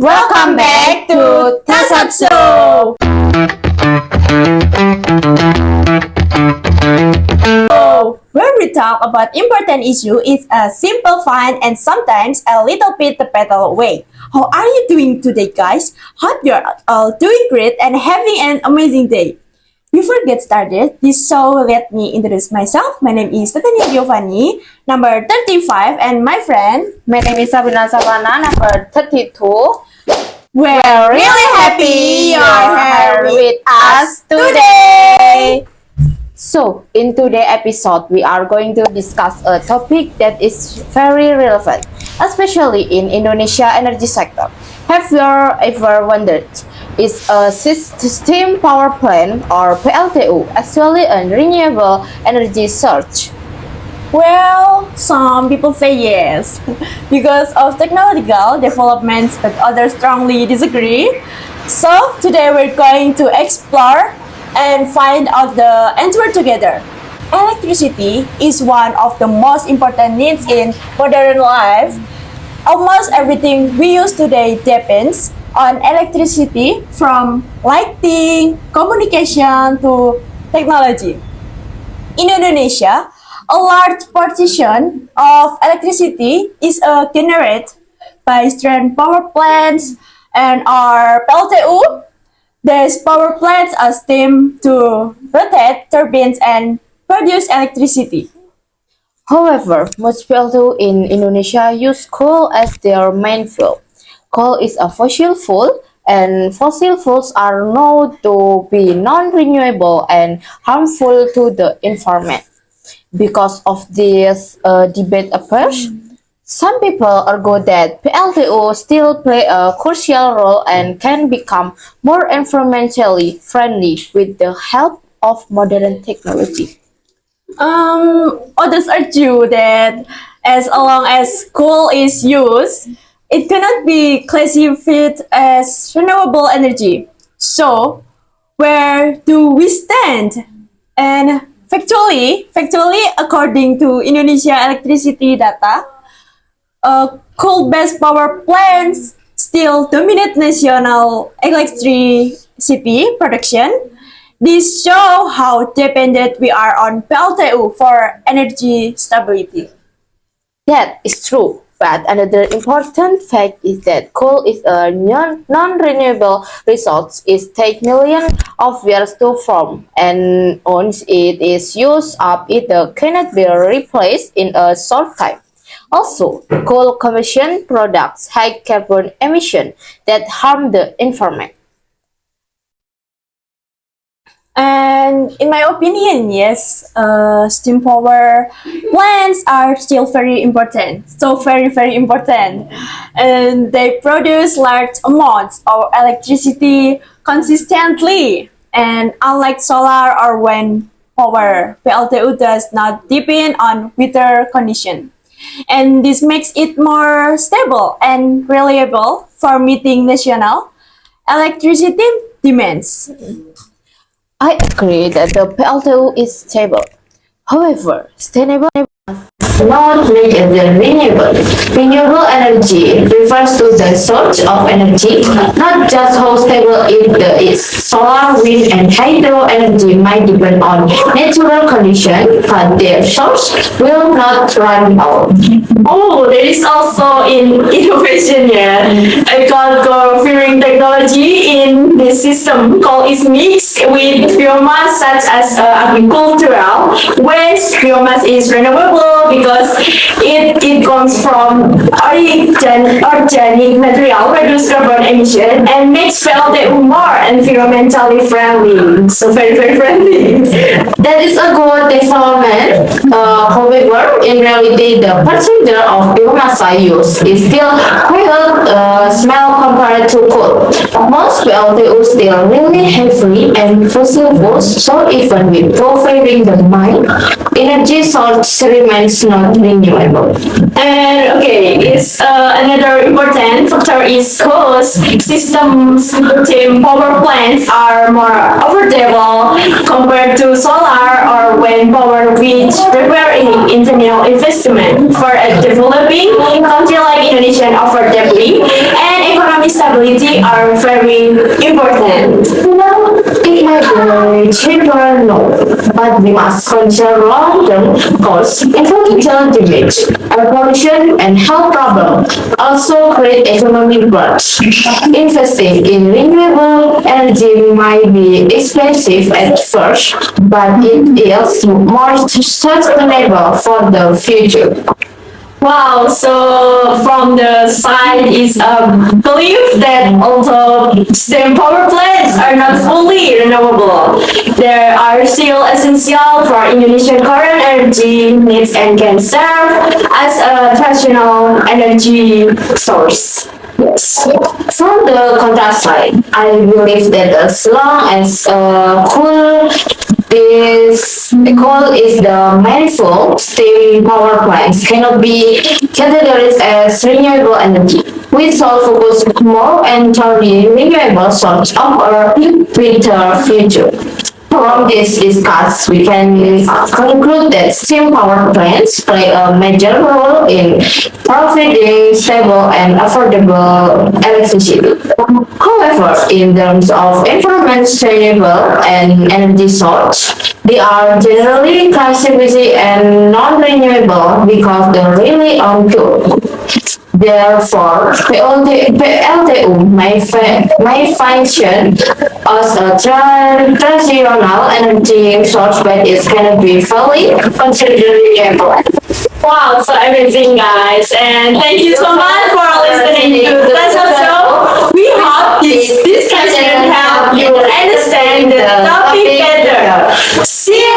Welcome back to TaSab Show! Where we talk about important issue is a simple, fun, and sometimes a little bit the battle way. How are you doing today, guys? Hope you're all doing great and having an amazing day. Before we get started, this show let me introduce myself. My name is Tatania Giovanni, number 35, and my friend. My name is Sabrina, number 32. We're really happy you're here with us today. So, in today's episode, we are going to discuss a topic that is very relevant, especially in Indonesia energy sector. Have you ever wondered, is a steam power plant or PLTU actually a renewable energy source? Well, some people say yes, because of technological developments, but others strongly disagree. So today we're going to explore and find out the answer together. Electricity is one of the most important needs in modern life. Almost everything we use today depends on electricity, from lighting, communication to technology. In Indonesia, a large portion of electricity is generated by strand power plants and our PLTU. These power plants are steam to rotate turbines and produce electricity. However, most people in Indonesia use coal as their main fuel. Coal is a fossil fuel, and fossil fuels are known to be non-renewable and harmful to the environment. Because of this debate approach, some people argue that PLTU still play a crucial role and can become more environmentally friendly with the help of modern technology. Others argue that as long as coal is used, it cannot be classified as renewable energy. So, where do we stand? And factually, according to Indonesia electricity data, coal-based power plants still dominate national electricity production. This shows how dependent we are on PLTU for energy stability. That is true, but another important fact is that coal is a non-renewable resource. It takes millions of years to form, and once it is used up, it cannot be replaced in a short time. Also, coal combustion products high carbon emission that harm the environment. And in my opinion, yes, steam power plants are still very important. So very important. And they produce large amounts of electricity consistently. And unlike solar or wind power, PLTU does not depend on weather condition. And this makes it more stable and reliable for meeting national electricity demands. I agree that the PLTU is stable. However, sustainable not make it renewable. Renewable energy refers to the source of energy, not just how stable it is. Solar, wind, and hydro energy might depend on natural conditions, but their source will not run out. Oh, there is also in innovation here. I got co-firing technology in this system. Coal is mixed with biomass such as agricultural waste. Biomass is renewable because it comes from organic material, reduce carbon emission, and makes PLTU more environmentally friendly. So very friendly. That is a good development. However, in reality, the percentage of biomass used is still quite small compared to coal. Most PLTU still really heavy and fossil fuels, so even with providing the mine, energy source remains not renewable. And okay, it's another important factor is cost. Systems steam power plants are more affordable compared to solar or wind power, which require internal investment. For a developing country like Indonesia, affordability and economic stability cheaper? No. But we must consider long-term costs, including challenge damage, air pollution, and health problems. Also create economic growth. Investing in renewable energy might be expensive at first, but it is more sustainable for the future. Wow, so from the side is a belief that although steam power plants are not fully renewable, they are still essential for Indonesian current energy needs and can serve as a traditional energy source. Yes. From the contrast side, I believe that as long as coal is the main fuel, steam power plants cannot be categorized as renewable energy. We shall focus more entirely renewable source of our winter future. From this discussion, we can conclude that steam power plants play a major role in providing stable and affordable electricity. However, in terms of environment sustainable and energy source, they are generally classified and non-renewable because they rely on fuel. Therefore, PLTU may function as a traditional energy source, but it cannot be fully considered renewable. Wow, so amazing, guys, and thank you so much for listening to the TaSab show. We hope this discussion helped you understand the topic better. See you